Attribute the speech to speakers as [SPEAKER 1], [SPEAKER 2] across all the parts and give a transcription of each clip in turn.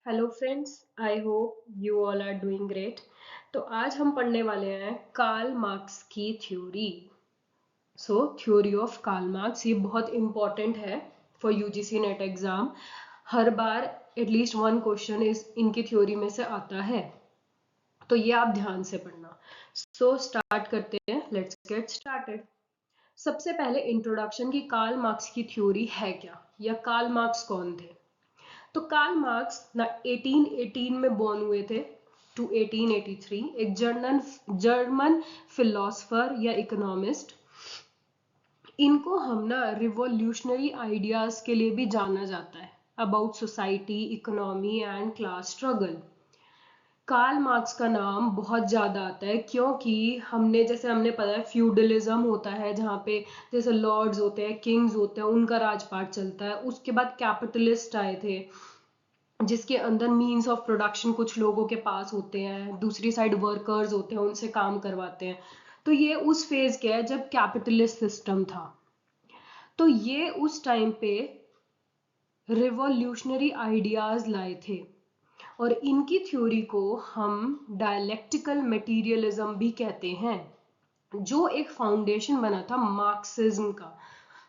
[SPEAKER 1] Hello friends, I hope you all are doing great. तो आज हम पढ़ने वाले हैं कार्ल मार्क्स की theory. Theory of Karl Marx ये बहुत इंपॉर्टेंट है फॉर यूजीसी नेट एग्जाम। हर बार एटलीस्ट वन क्वेश्चन इस इनकी थ्योरी में से आता है, तो ये आप ध्यान से पढ़ना। स्टार्ट करते हैं, लेट्स गेट स्टार्टेड। सबसे पहले इंट्रोडक्शन की कार्ल मार्क्स की थ्योरी है क्या, या कार्ल मार्क्स कौन थे। तो कार्ल मार्क्स ना 1818 में बॉर्न हुए थे टू 1883, एक जर्मन फिलोसफर या इकोनॉमिस्ट। इनको हम ना रिवॉल्यूशनरी आइडियाज के लिए भी जाना जाता है, about society, economy and class struggle. Karl Marx का नाम बहुत ज्यादा आता है क्योंकि हमने पता है फ्यूडलिज्म होता है, जहाँ पे जैसे लॉर्ड्स होते हैं, किंग्स होते हैं, उनका राजपाट चलता है। उसके बाद कैपिटलिस्ट आए थे, जिसके अंदर मीन्स ऑफ प्रोडक्शन कुछ लोगों के पास होते हैं, दूसरी साइड वर्कर्स होते हैं, उनसे काम करवाते हैं। तो ये उस फेज के है जब कैपिटलिस्ट सिस्टम था। तो ये उस टाइम पे रिवॉल्यूशनरी आइडियाज लाए थे, और इनकी थ्योरी को हम डायलेक्टिकल मटेरियलिज्म भी कहते हैं, जो एक फाउंडेशन बना था मार्क्सिज्म का।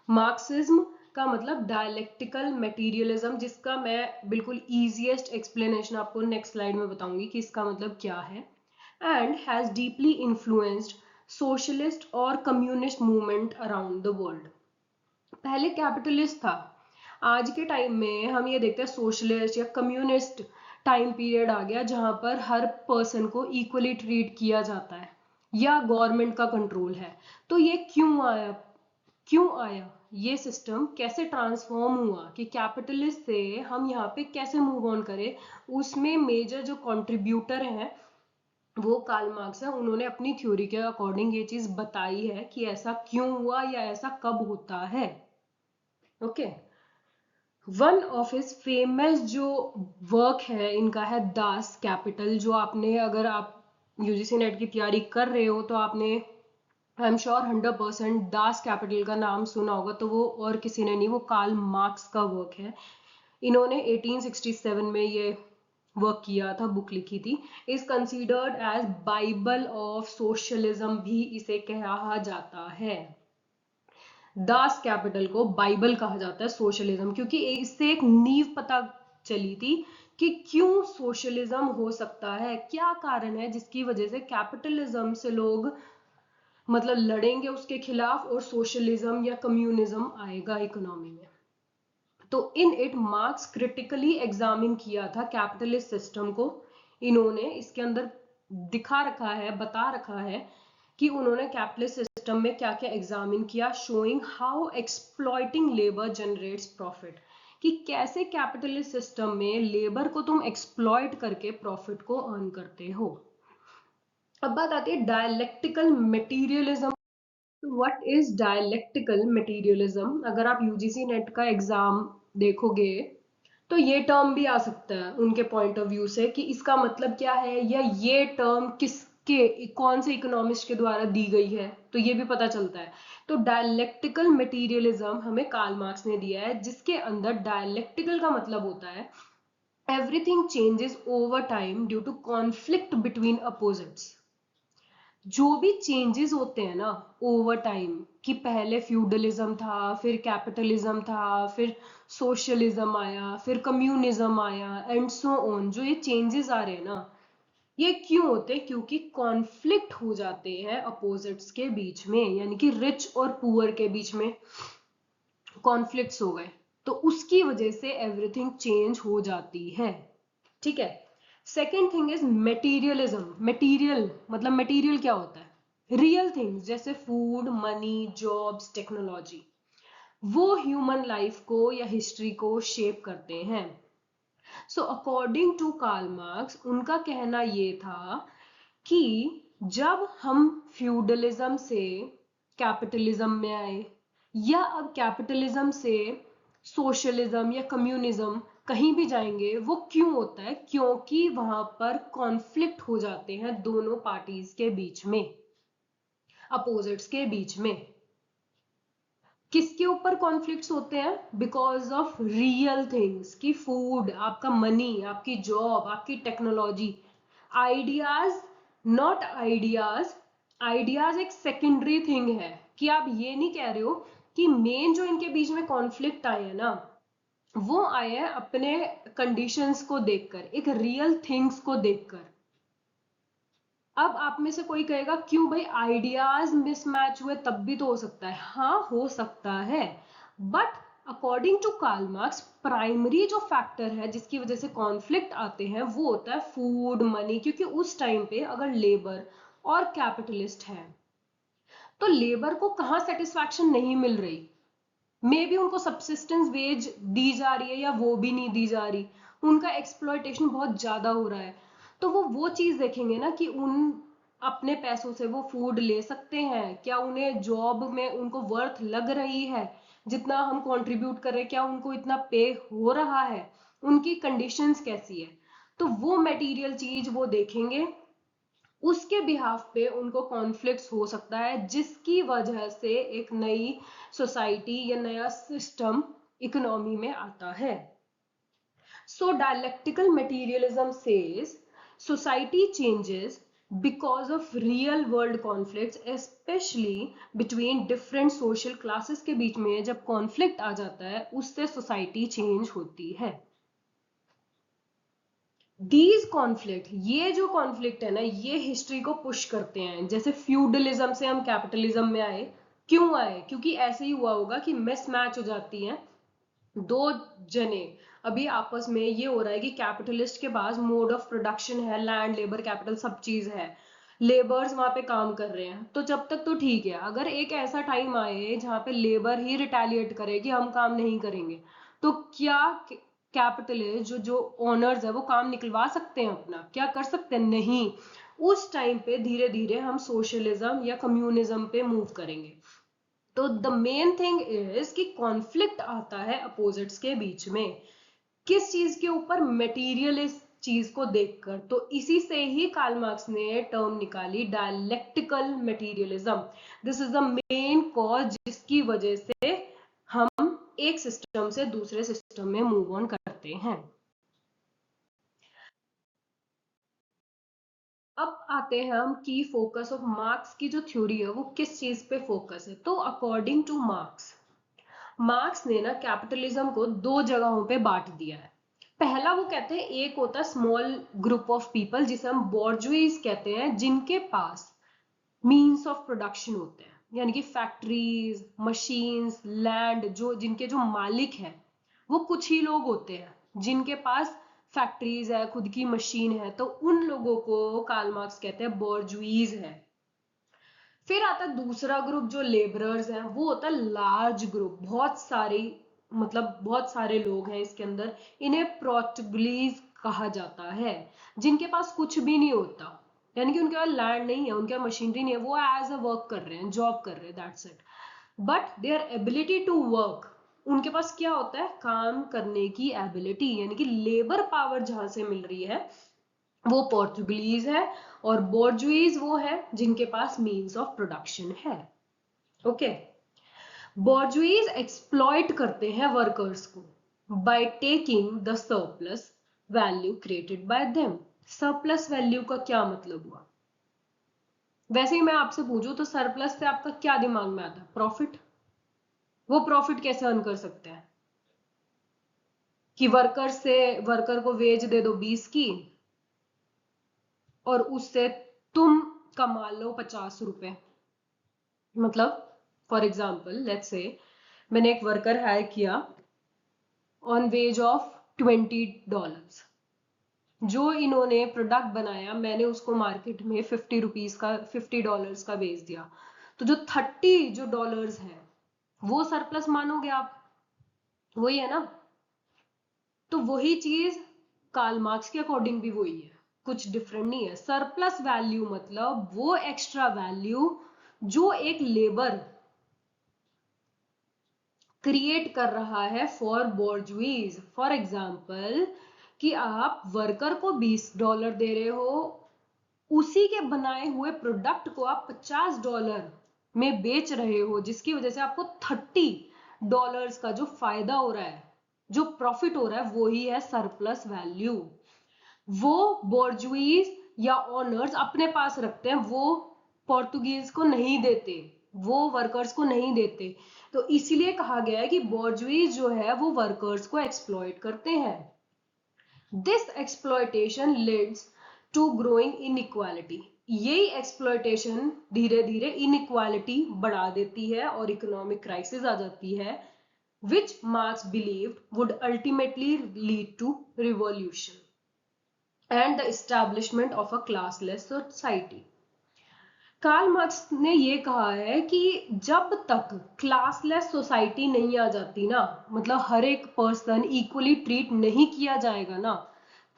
[SPEAKER 1] मार्क्सिज्म का मतलब डायलेक्टिकल मटेरियलिज्म, जिसका मैं बिल्कुल इजीएस्ट एक्सप्लेनेशन आपको नेक्स्ट स्लाइड में बताऊंगी कि इसका मतलब क्या है। And has deeply influenced socialist और communist movement around the world. पहले कैपिटलिस्ट था, आज के टाइम में हम ये देखते हैं सोशलिस्ट या कम्युनिस्ट टाइम पीरियड आ गया, जहां पर हर पर्सन को इक्वली ट्रीट किया जाता है या गवर्नमेंट का कंट्रोल है। तो ये क्यों आया ये सिस्टम कैसे ट्रांसफॉर्म हुआ कि कैपिटलिस्ट से हम यहाँ पे कैसे मूव ऑन करें, उसमें मेजर जो कंट्रीब्यूटर हैं वो कार्ल मार्क्स है। उन्होंने अपनी थ्योरी के अकॉर्डिंग ये चीज बताई है कि ऐसा क्यों हुआ या ऐसा कब होता है। Okay, one of his famous जो वर्क है इनका है दास कैपिटल, जो आपने, अगर आप यूजीसी नेट की तैयारी कर रहे हो तो आपने, I am sure 100% Das Kapital का नाम सुना होगा। तो वो और किसी ने नहीं, वो कार्ल मार्क्स का वर्क है। इन्होंने 1867 में ये वर्क किया था, बुक लिखी थी। Is considered as Bible of socialism भी इसे कहा जाता है। दास कैपिटल को बाइबल कहा जाता है सोशलिज्म, क्योंकि इससे एक नींव पता चली थी कि क्यों सोशलिज्म हो सकता है, क्या कारण है जिसकी वजह से कैपिटलिज्म से लोग मतलब लड़ेंगे उसके खिलाफ, और सोशलिज्म या कम्युनिज्म आएगा इकोनॉमी में। तो in it marks critically examine किया था कैपिटलिस्ट सिस्टम को। इन्होंने इसके अंदर दिखा रखा है, बता रखा है कि उन्होंने कैपिटलिस्ट सिस्टम में क्या क्या एग्जामिन किया, showing how exploiting labour generates profit, कि कैसे कैपिटलिस्ट सिस्टम में लेबर को तुम एक्सप्लॉइट करके प्रॉफिट को अर्न करते हो। अब बात आती है dialectical materialism. What is dialectical materialism? अगर आप यूजीसी नेट का एग्जाम देखोगे तो ये टर्म भी आ सकता है उनके पॉइंट ऑफ व्यू से, कि इसका मतलब क्या है, या ये टर्म किसके, कौन से इकोनॉमिस्ट के द्वारा दी गई है, तो ये भी पता चलता है। तो डायलेक्टिकल मटेरियलिज्म हमें कार्ल मार्क्स ने दिया है, जिसके अंदर डायलेक्टिकल का मतलब होता है everything changes over time due to conflict between opposites. जो भी चेंजेस होते हैं ना ओवर टाइम, कि पहले फ्यूडलिज्म था, फिर कैपिटलिज्म था, फिर सोशलिज्म आया, फिर कम्युनिज्म आया, एंड सो ऑन। जो ये चेंजेस आ रहे हैं ना, ये क्यों होते हैं? क्योंकि कॉन्फ्लिक्ट हो जाते हैं अपोजिट्स के बीच में, यानी कि रिच और पुअर के बीच में कॉन्फ्लिक्ट्स हो गए, तो उसकी वजह से एवरीथिंग चेंज हो जाती है। ठीक है। Second thing is materialism. Material मतलब मटेरियल क्या होता है? रियल थिंग्स, जैसे फूड, मनी, जॉब्स, टेक्नोलॉजी, वो ह्यूमन लाइफ को या हिस्ट्री को शेप करते हैं। So according to Karl Marx, उनका कहना ये था कि जब हम फ्यूडलिज्म से कैपिटलिज्म में आए, या अब कैपिटलिज्म से सोशलिज्म या कम्युनिज्म कहीं भी जाएंगे, वो क्यों होता है? क्योंकि वहां पर कॉन्फ्लिक्ट हो जाते हैं दोनों पार्टीज के बीच में, अपोजिट्स के बीच में। किसके ऊपर कॉन्फ्लिक्ट्स होते हैं? बिकॉज ऑफ रियल थिंग्स, की फूड, आपका मनी, आपकी जॉब, आपकी technology. Ideas, not ideas. Ideas एक सेकेंडरी थिंग है, कि आप ये नहीं कह रहे हो कि मेन जो इनके बीच में कॉन्फ्लिक्ट आए हैं ना, वो आए हैं अपने कंडीशंस को देखकर, एक रियल थिंग्स को देखकर। अब आप में से कोई कहेगा क्यों भाई, आइडियाज मिसमैच हुए तब भी तो हो सकता है। हाँ, हो सकता है, but according to Karl Marx primary जो फैक्टर है जिसकी वजह से कॉन्फ्लिक्ट आते हैं वो होता है फूड, मनी। क्योंकि उस टाइम पे अगर लेबर और कैपिटलिस्ट है तो लेबर को कहाँ सेटिस्फैक्शन नहीं मिल रही, मे बी उनको सब्सिस्टेंस वेज दी जा रही है या वो भी नहीं दी जा रही, उनका एक्सप्लॉयटेशन बहुत ज्यादा हो रहा है, तो वो चीज देखेंगे ना कि उन अपने पैसों से वो फूड ले सकते हैं क्या, उन्हें जॉब में उनको वर्थ लग रही है, जितना हम कंट्रीब्यूट कर रहे हैं क्या उनको इतना पे हो रहा है, उनकी कंडीशंस कैसी है, तो वो मटेरियल चीज वो देखेंगे। उसके बिहाफ पे उनको कॉन्फ्लिक्ट्स हो सकता है जिसकी वजह से एक नई सोसाइटी या नया सिस्टम इकोनॉमी में आता है। So dialectical materialism says society changes because of real world conflicts, especially between different social classes के बीच में जब कॉन्फ्लिक्ट आ जाता है उससे सोसाइटी चेंज होती है। दीज कॉन्फ्लिक्ट, ये जो कॉन्फ्लिक्ट है ना, ये हिस्ट्री को पुश करते हैं। जैसे फ्यूडलिज्म से हम कैपिटलिज्म में आए, क्यों आए? क्योंकि ऐसे ही हुआ होगा कि मिसमैच हो जाती हैं दो जने। अभी आपस में ये हो रहा है कि कैपिटलिस्ट के पास मोड ऑफ प्रोडक्शन है, लैंड, लेबर, कैपिटल, सब चीज है, लेबर्स वहां पे काम कर रहे हैं, तो जब तक तो ठीक है। अगर एक ऐसा टाइम आए जहां पे लेबर ही रिटेलिएट करे कि हम काम नहीं करेंगे, तो क्या कैपिटलिस्ट जो ओनर्स है वो काम निकलवा सकते हैं अपना? क्या कर सकते हैं? नहीं। उस टाइम पे धीरे धीरे हम सोशलिज्म या कम्युनिज्म पे मूव करेंगे। तो द मेन थिंग इज कि कॉन्फ्लिक्ट आता है अपोजिट्स के बीच में, किस चीज के ऊपर? मटेरियलिस्ट चीज को देखकर। तो इसी से ही कार्ल मार्क्स ने टर्म निकाली dialectical materialism. This is the main cause जिसकी वजह से हम एक सिस्टम से दूसरे सिस्टम में मूव ऑन करते हैं। अब आते हैं हम की फोकस ऑफ मार्क्स की जो थ्योरी है वो किस चीज पे फोकस है। तो अकॉर्डिंग टू मार्क्स ने ना कैपिटलिज्म को दो जगहों पे बांट दिया है। पहला वो कहते हैं, एक होता है स्मॉल ग्रुप ऑफ पीपल जिसे हम बॉर्जुइज कहते हैं, जिनके पास मीन्स ऑफ प्रोडक्शन होते हैं, यानी कि फैक्ट्रीज, मशीन्स, लैंड, जो जिनके जो मालिक हैं वो कुछ ही लोग होते हैं, जिनके पास फैक्ट्रीज है, खुद की मशीन है, तो उन लोगों को कार्ल मार्क्स कहते हैं बॉर्जुइज है। फिर आता है दूसरा ग्रुप जो लेबरर्स हैं, वो होता है लार्ज ग्रुप, बहुत सारी, मतलब बहुत सारे लोग हैं इसके अंदर, इन्हें प्रोटगलीज कहा जाता है, जिनके पास कुछ भी नहीं होता, यानी कि उनके पास लैंड नहीं है, उनके पास मशीनरी नहीं है, वो एज अ वर्क कर रहे हैं, जॉब कर रहे हैं, that's it. But their ability to work, उनके पास क्या होता है? काम करने की एबिलिटी, यानी कि लेबर पावर जहां से मिल रही है वो पोर्टुगीज है, और बोर्जुइज वो है जिनके पास मीन्स ऑफ प्रोडक्शन है। ओके, बोर्जुइज एक्सप्लॉइट करते हैं वर्कर्स को by taking the surplus value created bye them. Surplus value का क्या मतलब हुआ? वैसे ही मैं आपसे पूछूं तो सरप्लस से आपका क्या दिमाग में आता है? प्रॉफिट। वो प्रॉफिट कैसे अर्न कर सकते हैं? कि वर्कर को वेज दे दो 20 की और उससे तुम कमा लो 50 रुपए। मतलब फॉर एग्जाम्पल लेट्स से मैंने एक वर्कर हायर किया ऑन वेज ऑफ $20, जो इन्होंने प्रोडक्ट बनाया मैंने उसको मार्केट में $50 का बेच दिया, तो जो $30 है वो सरप्लस मानोगे आप? वही है ना? तो वही चीज कार्ल मार्क्स के अकॉर्डिंग भी वही है, कुछ डिफरेंट नहीं है। सरप्लस वैल्यू मतलब वो एक्स्ट्रा वैल्यू जो एक लेबर क्रिएट कर रहा है फॉर बोर्जुइज। फॉर एग्जाम्पल कि आप वर्कर को $20 दे रहे हो, उसी के बनाए हुए प्रोडक्ट को आप $50 में बेच रहे हो, जिसकी वजह से आपको $30 का जो फायदा हो रहा है, जो प्रॉफिट हो रहा है, वो ही है सरप्लस वैल्यू। वो बोर्जुईज या ओनर्स अपने पास रखते हैं, वो पोर्तुगीज को नहीं देते, वो वर्कर्स को नहीं देते। तो इसीलिए कहा गया है कि बोर्जुईज जो है वो वर्कर्स को एक्सप्लॉइट करते हैं। This exploitation leads to growing inequality. यही एक्सप्लॉइटेशन धीरे धीरे इनइक्वालिटी बढ़ा देती है और इकोनॉमिक क्राइसिस आ जाती है, which Marx believed would ultimately lead to revolution and the establishment of a classless society. Karl Marx ने ये कहा है कि जब तक क्लासलेस सोसाइटी नहीं आ जाती ना, मतलब हर एक पर्सन इक्वली ट्रीट नहीं किया जाएगा ना,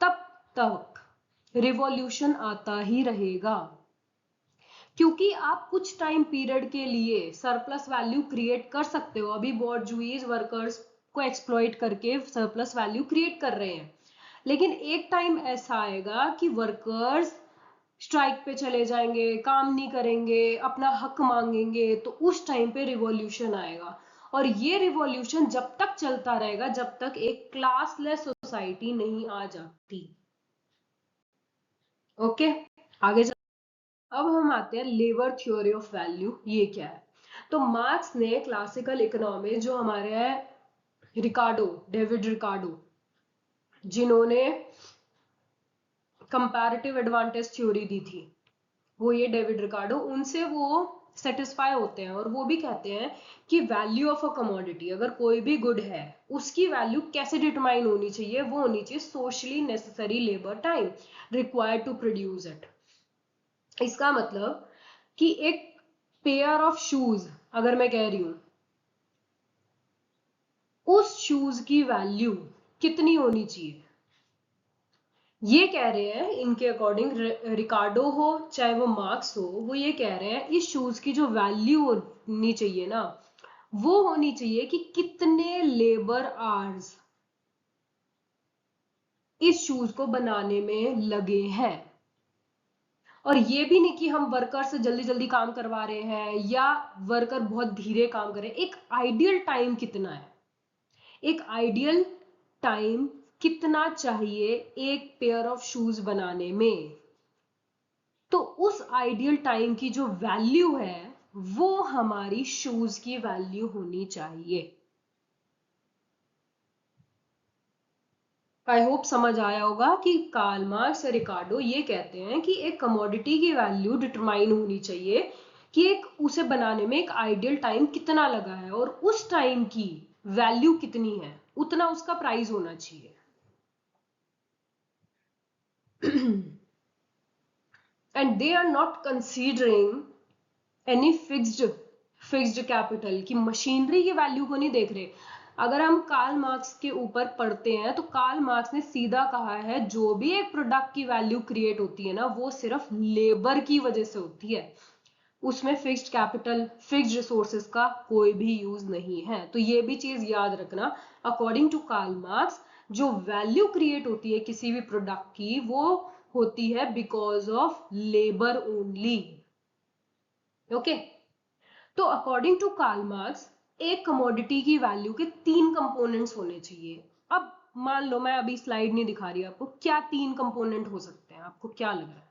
[SPEAKER 1] तब तक रिवॉल्यूशन आता ही रहेगा। क्योंकि आप कुछ टाइम पीरियड के लिए सरप्लस वैल्यू क्रिएट कर सकते हो, अभी बोर्जुईज वर्कर्स को एक्सप्लॉइट करके सरप्लस वैल्यू क्रिएट कर रहे हैं, लेकिन एक टाइम ऐसा आएगा कि वर्कर्स स्ट्राइक पे चले जाएंगे, काम नहीं करेंगे, अपना हक मांगेंगे, तो उस टाइम पे रिवॉल्यूशन आएगा। और ये रिवॉल्यूशन जब तक चलता रहेगा जब तक एक क्लासलेस सोसाइटी नहीं आ जाती। ओके, आगे अब हम आते हैं लेबर थ्योरी ऑफ वैल्यू, ये क्या है। तो मार्क्स ने क्लासिकल इकोनॉमी, जो हमारे हैं रिकार्डो, डेविड रिकार्डो, जिन्होंने कंपैरेटिव एडवांटेज थ्योरी दी थी, वो ये डेविड रिकार्डो, उनसे वो सेटिस्फाई होते हैं और वो भी कहते हैं कि वैल्यू ऑफ अ कमोडिटी, अगर कोई भी गुड है उसकी वैल्यू कैसे डिटरमाइन होनी चाहिए, वो होनी चाहिए socially necessary labour time required to produce it. इसका मतलब कि एक पेयर ऑफ शूज अगर मैं कह रही हूं, उस शूज की वैल्यू कितनी होनी चाहिए, ये कह रहे हैं इनके अकॉर्डिंग, रिकार्डो हो चाहे वो मार्क्स हो, वो ये कह रहे हैं इस शूज की जो वैल्यू होनी चाहिए ना, वो होनी चाहिए कि कितने लेबर आवर्स इस शूज को बनाने में लगे हैं। और ये भी नहीं कि हम वर्कर से जल्दी जल्दी काम करवा रहे हैं या वर्कर बहुत धीरे काम कर रहे हैं। एक आइडियल टाइम कितना है, एक आइडियल टाइम कितना चाहिए एक पेयर ऑफ शूज बनाने में, तो उस आइडियल टाइम की जो वैल्यू है वो हमारी शूज की वैल्यू होनी चाहिए। आई होप समझ आया होगा कि कार्ल मार्क्स और रिकार्डो ये कहते हैं कि एक कमोडिटी की वैल्यू डिटरमाइन होनी चाहिए कि एक उसे बनाने में एक आइडियल टाइम कितना लगा है और उस टाइम की वैल्यू कितनी है, उतना उसका प्राइस होना चाहिए। And they are not considering any fixed capital, कि मशीनरी की वैल्यू को नहीं देख रहे। अगर हम कार्ल मार्क्स के ऊपर पढ़ते हैं तो कार्ल मार्क्स ने सीधा कहा है जो भी एक प्रोडक्ट की वैल्यू क्रिएट होती है ना, वो सिर्फ लेबर की वजह से होती है, उसमें फिक्स्ड कैपिटल फिक्स्ड रिसोर्सेज का कोई भी यूज नहीं है। तो ये भी चीज याद रखना, अकॉर्डिंग टू कार्ल मार्क्स जो वैल्यू क्रिएट होती है किसी भी प्रोडक्ट की, वो होती है because of labour only. Okay, तो अकॉर्डिंग टू कार्ल मार्क्स एक कमोडिटी की वैल्यू के 3 कंपोनेंट्स होने चाहिए। अब मान लो मैं अभी स्लाइड नहीं दिखा रही आपको, क्या 3 कंपोनेंट हो सकते हैं, आपको क्या लग रहा है?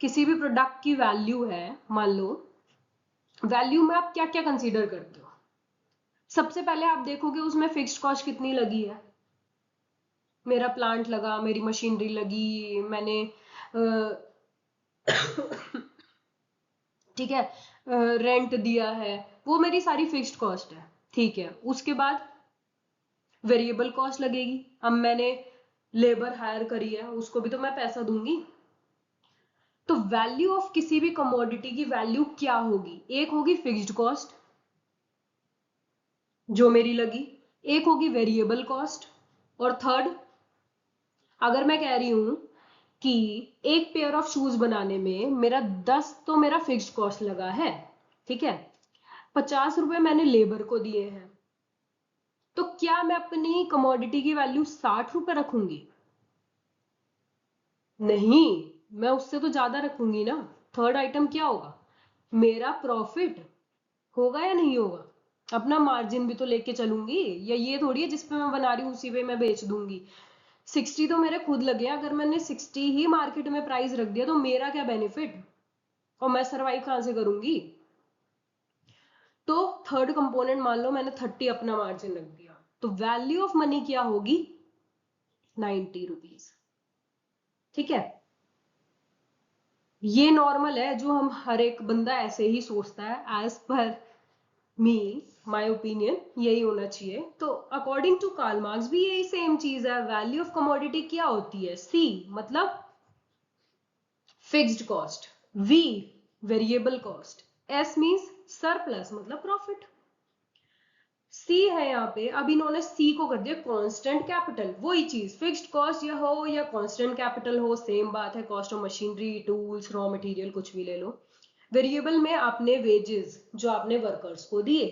[SPEAKER 1] किसी भी प्रोडक्ट की वैल्यू है, मान लो वैल्यू में आप क्या क्या कंसीडर करते हो? सबसे पहले आप देखोगे उसमें फिक्स्ड कॉस्ट कितनी लगी है, मेरा प्लांट लगा, मेरी मशीनरी लगी, मैंने ठीक है रेंट दिया है, वो मेरी सारी फिक्स्ड कॉस्ट है। ठीक है, उसके बाद वेरिएबल कॉस्ट लगेगी, अब मैंने लेबर हायर करी है उसको भी तो मैं पैसा दूंगी। तो वैल्यू ऑफ किसी भी कमोडिटी की वैल्यू क्या होगी? एक होगी फिक्स्ड कॉस्ट जो मेरी लगी, एक होगी वेरिएबल कॉस्ट, और थर्ड, अगर मैं कह रही हूं कि एक पेयर ऑफ शूज बनाने में मेरा 10 तो मेरा फिक्स्ड कॉस्ट लगा है, ठीक है, 50 रुपए मैंने लेबर को दिए हैं, तो क्या मैं अपनी कमोडिटी की वैल्यू 60 रुपए रखूंगी? नहीं, मैं उससे तो ज्यादा रखूंगी ना। थर्ड आइटम क्या होगा? मेरा प्रॉफिट होगा या नहीं होगा? अपना मार्जिन भी तो लेके चलूंगी, या ये थोड़ी है जिस पे मैं बना रही हूँ उसी पे मैं बेच दूंगी। 60 तो मेरे खुद लगे, अगर मैंने 60 ही मार्केट में प्राइस रख दिया तो मेरा क्या बेनिफिट, और मैं सरवाइव कहां से करूंगी? तो थर्ड कंपोनेंट मान लो मैंने 30 अपना मार्जिन रख दिया, तो वैल्यू ऑफ मनी क्या होगी? 90 रुपीज। ठीक है, ये नॉर्मल है, जो हम हर एक बंदा ऐसे ही सोचता है, as per me, my opinion यही होना चाहिए। तो अकॉर्डिंग टू कार्ल मार्क्स भी यही सेम चीज है। वैल्यू ऑफ कमोडिटी क्या होती है? सी मतलब fixed cost, V variable cost, S means surplus मतलब प्रॉफिट। सी है यहाँ पे, अब इन्होंने सी को कर दिया कांस्टेंट कैपिटल। वही चीज, फिक्स्ड कॉस्ट या हो या कांस्टेंट कैपिटल हो, सेम बात है। Cost of machinery, tools, raw material, कुछ भी ले लो। वेरिएबल में आपने वेजेस जो आपने वर्कर्स को दिए।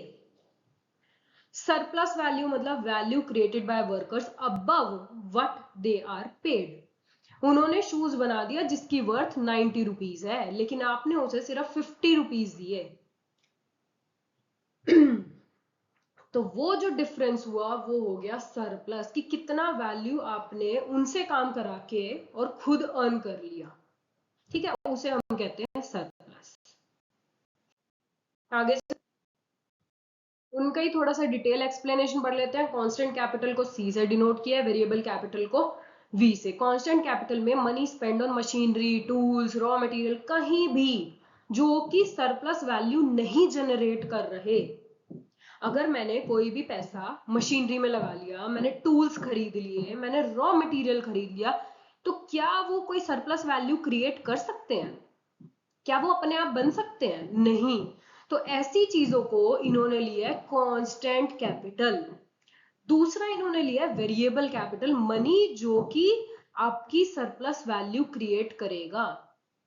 [SPEAKER 1] सरप्लस वैल्यू मतलब value created by workers above what they are paid. उन्होंने शूज बना दिया जिसकी वर्थ 90 रुपीज है, लेकिन आपने उसे सिर्फ 50 रुपीज दिए। तो वो जो डिफरेंस हुआ वो हो गया सरप्लस, कि कितना वैल्यू आपने उनसे काम करा के और खुद अर्न कर लिया। ठीक है, उसे हम कहते हैं सरप्लस। आगे उनका ही थोड़ा सा डिटेल एक्सप्लेनेशन पढ़ लेते हैं। कांस्टेंट कैपिटल को सी से डिनोट किया है, वेरिएबल कैपिटल को वी से। कांस्टेंट कैपिटल में money spend on machinery, tools, raw material, कहीं भी जो कि सरप्लस वैल्यू नहीं जनरेट कर रहे। अगर मैंने कोई भी पैसा मशीनरी में लगा लिया, मैंने टूल्स खरीद लिए, मैंने रॉ मटेरियल खरीद लिया, तो क्या वो कोई सरप्लस वैल्यू क्रिएट कर सकते हैं? क्या वो अपने आप बन सकते हैं? नहीं। तो ऐसी चीजों को इन्होंने लिया है कांस्टेंट कैपिटल। दूसरा इन्होंने लिया है वेरिएबल कैपिटल, मनी जो कि आपकी सरप्लस वैल्यू क्रिएट करेगा।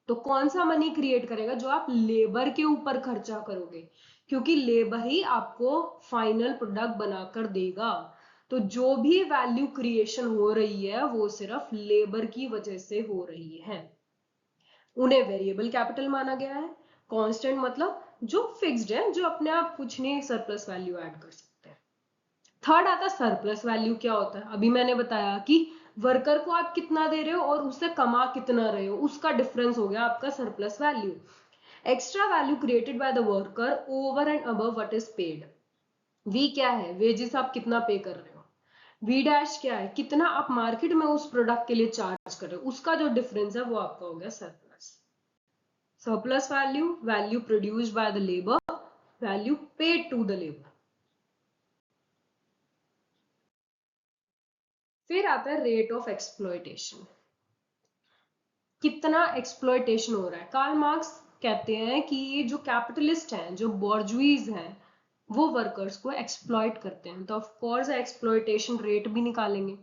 [SPEAKER 1] तो कौन सा मनी क्रिएट करेगा? जो आप लेबर के ऊपर खर्चा करोगे, क्योंकि लेबर ही आपको फाइनल प्रोडक्ट बनाकर देगा। तो जो भी वैल्यू क्रिएशन हो रही है वो सिर्फ लेबर की वजह से हो रही है, उन्हें वेरिएबल कैपिटल माना गया है। कांस्टेंट मतलब जो फिक्स्ड है, जो अपने आप कुछ नहीं सरप्लस वैल्यू ऐड कर सकते हैं। थर्ड आता सरप्लस वैल्यू। क्या होता है? अभी मैंने बताया कि वर्कर को आप कितना दे रहे हो और उससे कमा कितना रहे हो, उसका डिफरेंस हो गया आपका surplus value. Extra value created by the worker over and above what is paid. V क्या है? वेजेस आप कितना पे कर रहे हो। वी डैश क्या है? कितना आप मार्केट में उस प्रोडक्ट के लिए चार्ज कर रहे हो, उसका जो डिफरेंस है वो आपका हो गया surplus. Surplus value, value produced by the labour, value paid to the labour. फिर आता है रेट ऑफ एक्सप्लॉयटेशन। कितना एक्सप्लॉयटेशन हो रहा है? कार्ल मार्क्स कहते हैं कि ये जो कैपिटलिस्ट हैं, जो बॉर्जुइज हैं, वो वर्कर्स को एक्सप्लॉयट करते हैं। तो ऑफ कोर्स एक्सप्लॉयटेशन रेट भी निकालेंगे।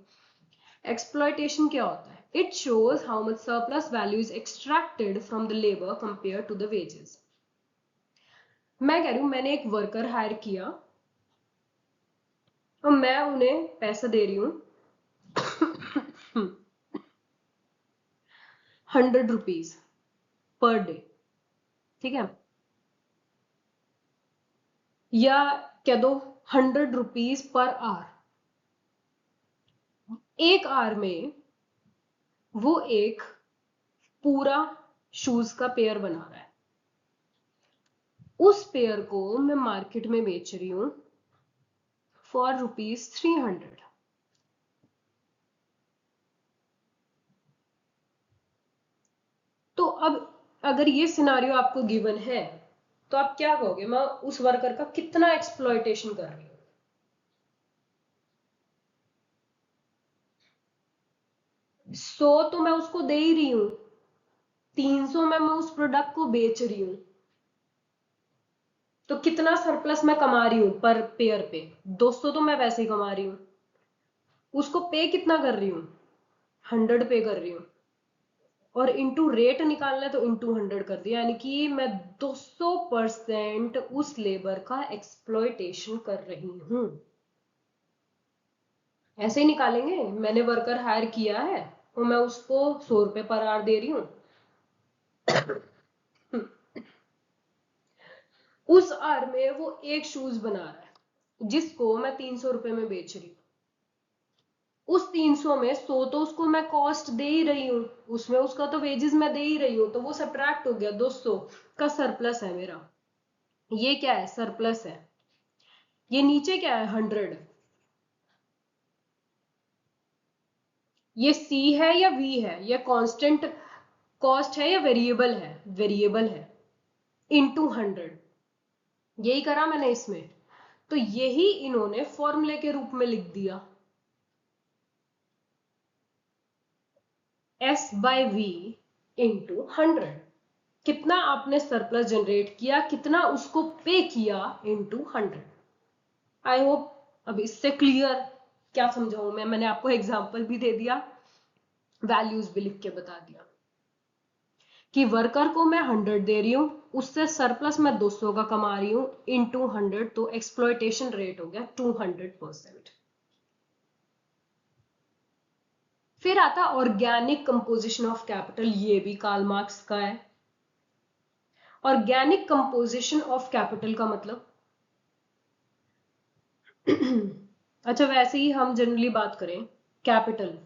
[SPEAKER 1] एक्सप्लॉयटेशन क्या होता है? It shows how much surplus value is extracted from the labour compare to the wages. मैं कह रही हूं मैंने एक वर्कर हायर किया और मैं उन्हें पैसा दे रही हूं 100 रुपीज पर डे। ठीक है, या कह दो 100 रुपीज पर आवर। एक आवर में वो एक पूरा शूज का पेयर बना रहा है। उस पेयर को मैं मार्केट में बेच रही हूं फॉर ₹300। तो अब अगर ये सिनारियो आपको गिवन है तो आप क्या कहोगे? मैं उस वर्कर का कितना एक्सप्लॉयटेशन कर रही हूँ? 100 तो मैं उसको दे ही रही हूँ, 300 में मैं उस प्रोडक्ट को बेच रही हूँ, तो कितना सरप्लस मैं कमा रही हूँ पर पेयर पे? 200 तो मैं वैसे ही कमा रही हूँ। उसको पे कितना कर रही हूँ? 100 पे कर रही हूँ, और इंटू रेट निकालना है तो इंटू 100 कर दिया, यानी कि मैं 200% उस लेबर का एक्सप्लॉयटेशन कर रही हूँ। ऐसे ही निकालेंगे। मैंने वर्कर हायर किया है और मैं उसको 100 रुपए पर आवर दे रही हूँ, उस आर में वो एक शूज बना रहा है जिसको मैं 300 रुपए में बेच रही हूँ। उस 300 में 100 तो उसको मैं कॉस्ट दे ही रही हूँ, उसमें उसका तो वेजेस मैं दे ही रही हूँ, तो वो सब्ट्रैक्ट हो गया, 200 का सरप्लस है मेरा। ये क्या है? सरप्लस है। ये नीचे क्या है? 100। ये सी है या वी है? ये कांस्टेंट कॉस्ट है या वेरिएबल है? वेरिएबल है, इनटू 100। यही करा मैंने इसमें, तो यही इन्होंने फॉर्मूले के रूप में लिख दिया, S बाय वी इंटू 100। कितना आपने सरप्लस जनरेट किया, कितना उसको पे किया, इंटू 100। आई होप अब इससे क्लियर। क्या समझाऊं मैं? मैंने आपको एग्जाम्पल भी दे दिया, वैल्यूज भी लिख के बता दिया कि वर्कर को मैं 100 दे रही हूं, उससे सरप्लस मैं 200 का कमा रही हूं, इंटू 100, तो एक्सप्लॉयटेशन रेट हो गया 200%। फिर आता ऑर्गेनिक कंपोजिशन ऑफ कैपिटल, ये भी कार्ल मार्क्स का है। ऑर्गेनिक कंपोजिशन ऑफ कैपिटल का मतलब अच्छा, वैसे ही हम जनरली बात करें, कैपिटल,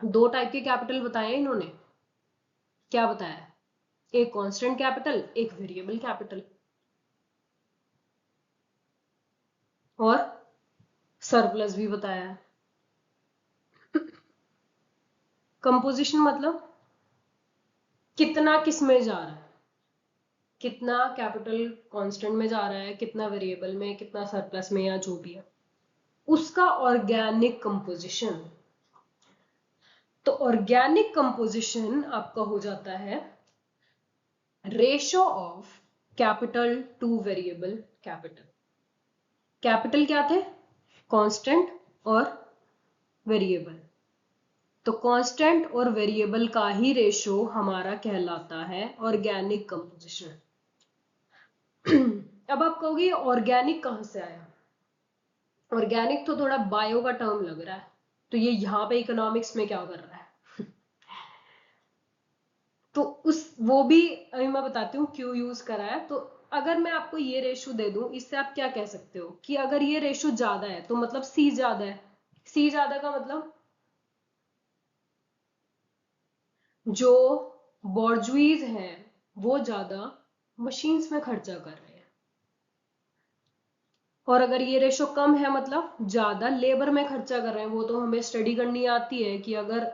[SPEAKER 1] दो टाइप के कैपिटल बताए इन्होंने। क्या बताया? एक कांस्टेंट कैपिटल, एक वेरिएबल कैपिटल, और सरप्लस भी बताया है। कंपोजिशन मतलब कितना किस में जा रहा है, कितना कैपिटल कांस्टेंट में जा रहा है, कितना वेरिएबल में, कितना सरप्लस में, या जो भी है, उसका ऑर्गेनिक कंपोजिशन। तो ऑर्गेनिक कंपोजिशन आपका हो जाता है ratio of capital two variable capital. Capital क्या थे? कांस्टेंट और वेरिएबल। तो कांस्टेंट और वेरिएबल का ही रेशो हमारा कहलाता है ऑर्गेनिक कंपोजिशन। अब आप कहोगे ऑर्गेनिक कहां से आया? ऑर्गेनिक तो थोड़ा बायो का टर्म लग रहा है, तो ये यहाँ पे इकोनॉमिक्स में क्या कर रहा है? तो उस वो भी अभी मैं बताती हूँ क्यों यूज करा है। तो अगर मैं आपको ये रेशो दे दूं, इससे आप क्या कह सकते हो कि अगर ये रेशो ज्यादा है तो मतलब सी ज्यादा है। सी ज्यादा का मतलब जो बॉर्जुइज हैं वो ज्यादा मशीन्स में खर्चा कर रहे हैं, और अगर ये रेशो कम है मतलब ज्यादा लेबर में खर्चा कर रहे हैं। वो तो हमें स्टडी करनी आती है कि अगर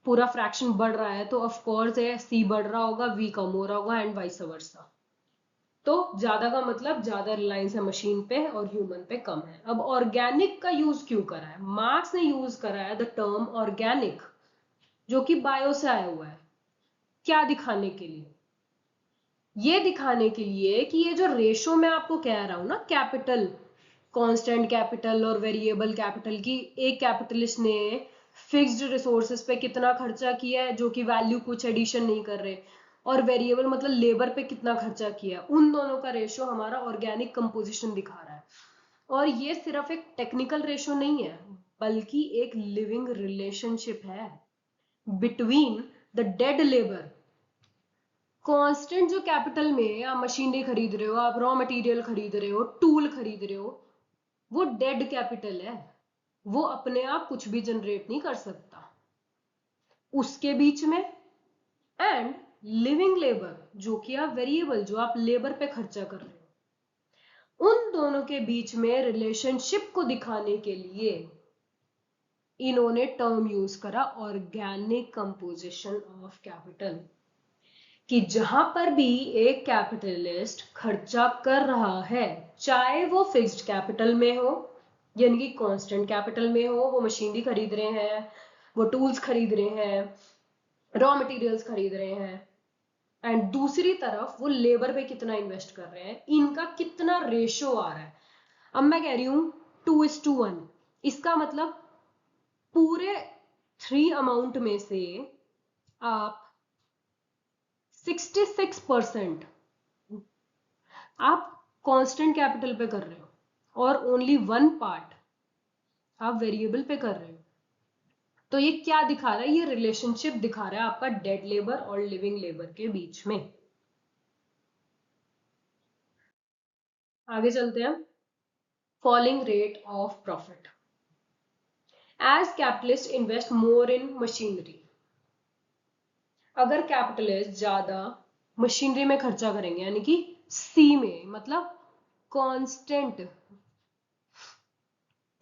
[SPEAKER 1] पूरा फ्रैक्शन बढ़ रहा है तो ऑफ कोर्स है सी बढ़ रहा होगा, वी कम हो रहा होगा, एंड वाइस वर्सा। तो ज्यादा का मतलब ज्यादा रिलायंस है मशीन पे और ह्यूमन पे कम है। अब ऑर्गेनिक का यूज क्यों करा है? मार्क्स ने यूज करा है द टर्म ऑर्गेनिक, जो कि बायो से आया हुआ है। क्या दिखाने के लिए? ये दिखाने के लिए कि ये जो रेशो मैं आपको कह रहा हूं ना, कैपिटल, कांस्टेंट कैपिटल और वेरिएबल कैपिटल की, एक कैपिटलिस्ट ने फिक्स्ड रिसोर्सेज पे कितना खर्चा किया है जो कि वैल्यू कुछ एडिशन नहीं कर रहे, और वेरिएबल मतलब लेबर पे कितना खर्चा किया है, उन दोनों का रेशो हमारा ऑर्गेनिक कंपोजिशन दिखा रहा है। और ये सिर्फ एक टेक्निकल रेशो नहीं है, बल्कि एक लिविंग रिलेशनशिप है between the dead labour. Constant जो कैपिटल में आप मशीनरी खरीद रहे हो, आप रॉ मटेरियल खरीद रहे हो, टूल खरीद रहे हो, वो डेड कैपिटल है, वो अपने आप कुछ भी जनरेट नहीं कर सकता। उसके बीच में एंड लिविंग लेबर, जो कि आप वेरिएबल, जो आप लेबर पे खर्चा कर रहे हो, उन दोनों के बीच में रिलेशनशिप को दिखाने के लिए इन्होंने टर्म यूज करा ऑर्गेनिक कंपोजिशन ऑफ कैपिटल, कि जहां पर भी एक कैपिटलिस्ट खर्चा कर रहा है, चाहे वो फिक्स्ड कैपिटल में हो यानी कि कांस्टेंट कैपिटल में हो, वो मशीनरी खरीद रहे हैं, वो टूल्स खरीद रहे हैं, रॉ मटेरियल्स खरीद रहे हैं, एंड दूसरी तरफ वो लेबर पे कितना इन्वेस्ट कर रहे हैं, इनका कितना रेशो आ रहा है। अब मैं कह रही हूं 2:1, इसका मतलब पूरे 3 अमाउंट में से आप 66% आप कांस्टेंट कैपिटल पे कर रहे हो और ओनली 1 पार्ट आप वेरिएबल पे कर रहे हो। तो ये क्या दिखा रहा है? ये रिलेशनशिप दिखा रहा है आपका डेड लेबर और लिविंग लेबर के बीच में। आगे चलते हैं। Falling rate of profit as capitalist invest more in machinery. अगर कैपिटलिस्ट ज्यादा मशीनरी में खर्चा करेंगे, यानी कि सी में, मतलब कांस्टेंट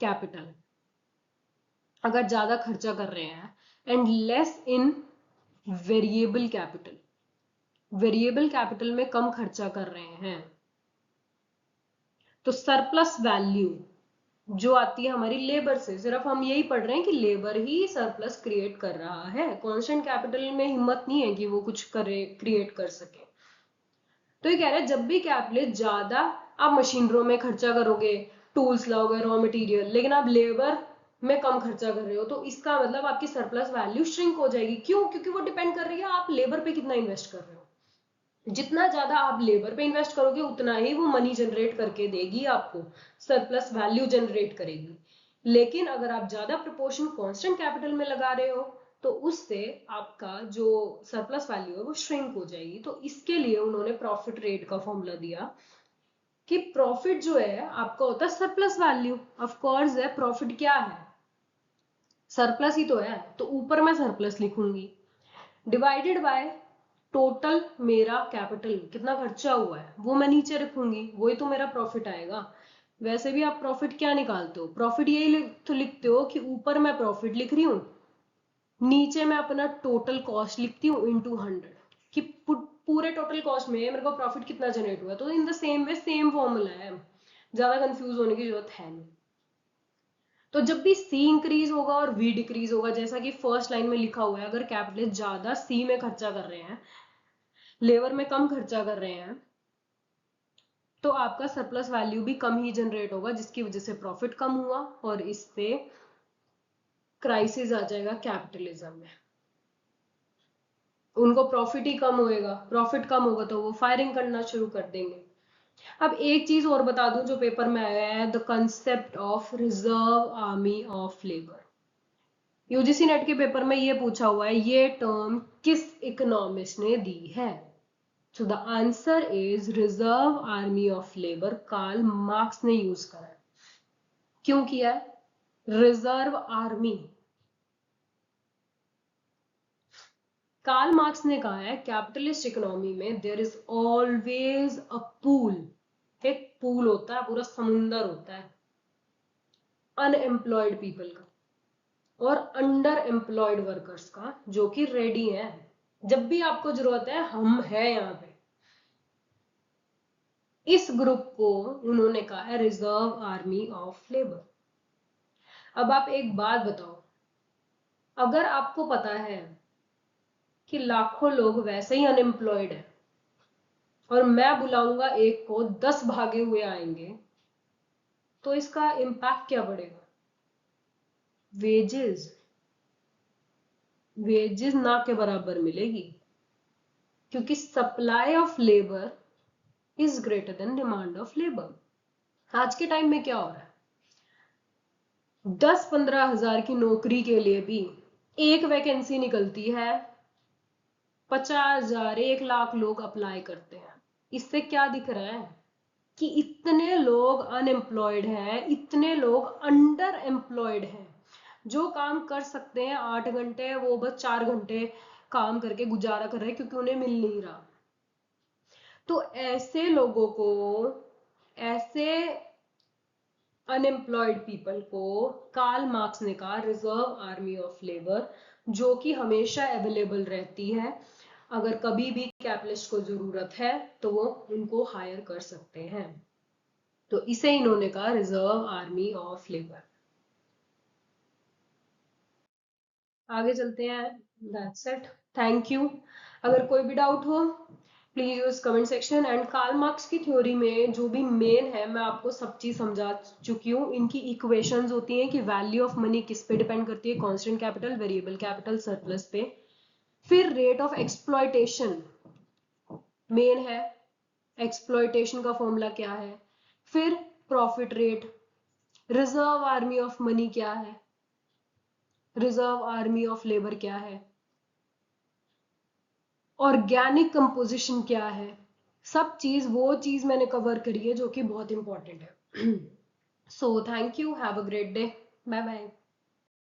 [SPEAKER 1] कैपिटल अगर ज्यादा खर्चा कर रहे हैं, and less in variable capital, variable capital में कम खर्चा कर रहे हैं, तो सरप्लस वैल्यू जो आती है हमारी लेबर से, सिर्फ हम यही पढ़ रहे हैं कि लेबर ही सरप्लस क्रिएट कर रहा है, कांस्टेंट कैपिटल में हिम्मत नहीं है कि वो कुछ करे, क्रिएट कर सके। तो ये कह रहे हैं जब भी कैपिटल ज्यादा आप मशीनरों में खर्चा करोगे, टूल्स लाओगे, रॉ मटेरियल, लेकिन आप लेबर में कम खर्चा कर रहे हो, तो इसका मतलब आपकी सरप्लस वैल्यू श्रिंक हो जाएगी। क्यों? क्योंकि वो डिपेंड कर रही है आप लेबर पे कितना इन्वेस्ट कर रहे हो। जितना ज्यादा आप लेबर पे इन्वेस्ट करोगे उतना ही वो मनी जनरेट करके देगी, आपको सरप्लस वैल्यू जनरेट करेगी। लेकिन अगर आप ज्यादा प्रोपोर्शन कांस्टेंट कैपिटल में लगा रहे हो तो उससे आपका जो सरप्लस वैल्यू है वो श्रिंक हो जाएगी। तो इसके लिए उन्होंने प्रॉफिट रेट का फॉर्मूला दिया कि प्रॉफिट जो है आपका होता है सरप्लस वैल्यू। ऑफ कोर्स है, प्रॉफिट क्या है? सरप्लस ही तो है, तो ऊपर मैं सरप्लस लिखूंगी, डिवाइडेड बाय टोटल मेरा कैपिटल कितना खर्चा हुआ है वो मैं नीचे रखूंगी, वही तो मेरा प्रॉफिट आएगा। वैसे भी आप प्रॉफिट क्या निकालते हो? प्रॉफिट यही तो लिखते हो कि ऊपर मैं प्रॉफिट लिख रही हूँ, नीचे मैं अपना टोटल कॉस्ट लिखती हूँ इनटू 100, कि पूरे टोटल कॉस्ट में मेरे को प्रॉफिट कितना जनरेट हुआ। तो in the same way same formula है, ज्यादा कंफ्यूज होने की जरूरत है नहीं। तो जब भी सी इंक्रीज होगा और वी डिक्रीज होगा, जैसा कि फर्स्ट लाइन में लिखा हुआ है, अगर कैपिटल ज्यादा सी में खर्चा कर रहे हैं, लेबर में कम खर्चा कर रहे हैं, तो आपका सरप्लस वैल्यू भी कम ही जनरेट होगा, जिसकी वजह से प्रॉफिट कम हुआ और इससे क्राइसिस आ जाएगा कैपिटलिज्म में। उनको प्रॉफिट ही कम होएगा, प्रॉफिट कम होगा तो वो फायरिंग करना शुरू कर देंगे। अब एक चीज और बता दूं जो पेपर में आया है, the concept of reserve army of labour. UGC net के पेपर में ये पूछा हुआ है, ये टर्म किस इकोनॉमिस्ट ने दी है? So the answer is reserve army of labour, Karl Marx ने यूज करा है। क्यों किया है? रिजर्व आर्मी, कार्ल मार्क्स ने कहा है कैपिटलिस्ट इकोनॉमी में there is always a pool, एक पूल होता है, पूरा समुंदर होता है अनएम्प्लॉयड पीपल का और अंडर एम्प्लॉयड वर्कर्स का, जो कि रेडी है, जब भी आपको जरूरत है हम हैं यहाँ पे। इस ग्रुप को उन्होंने कहा है रिजर्व आर्मी ऑफ लेबर। अब आप एक बात बताओ, अगर आपको पता है कि लाखों लोग वैसे ही अनएम्प्लॉयड है और मैं बुलाऊंगा एक को 10 भागे हुए आएंगे, तो इसका इम्पैक्ट क्या पड़ेगा? वेजेस, वेजेस ना के बराबर मिलेगी, क्योंकि supply of labour is greater than demand of labour. आज के टाइम में क्या हो रहा है, 10-15 हजार की नौकरी के लिए भी एक वैकेंसी निकलती है, 50,000 1 लाख लोग अप्लाई करते हैं। इससे क्या दिख रहा है कि इतने लोग अनएम्प्लॉयड हैं, इतने लोग अंडर एम्प्लॉयड हैं, जो काम कर सकते हैं 8 घंटे वो बस 4 घंटे काम करके गुजारा कर रहे हैं क्योंकि उन्हें मिल नहीं रहा। तो ऐसे लोगों को, ऐसे अनएम्प्लॉयड पीपल को कार्ल मार्क्स ने कहा रिजर्व आर्मी ऑफ लेबर, जो कि हमेशा अवेलेबल रहती है, अगर कभी भी कैपिटलिस्ट को जरूरत है तो वो उनको हायर कर सकते हैं। तो इसे इन्होंने कहा रिजर्व आर्मी ऑफ लेबर। आगे चलते हैं। That's it, thank you. अगर कोई भी डाउट हो please use comment section. And Karl Marx की थ्योरी में जो भी मेन है मैं आपको सब चीज समझा चुकी हूँ। इनकी इक्वेशंस होती हैं कि वैल्यू ऑफ मनी किस पे डिपेंड करती है, constant capital, variable capital, surplus पे। फिर रेट ऑफ एक्सप्लॉयटेशन मेन है, एक्सप्लॉयटेशन का फॉर्मूला क्या है। फिर profit rate, reserve army of money क्या है, रिजर्व आर्मी ऑफ लेबर क्या है, ऑर्गेनिक कंपोजिशन क्या है, सब चीज वो चीज मैंने कवर करी है जो कि बहुत इंपॉर्टेंट है। So thank you, have a great day, bye bye.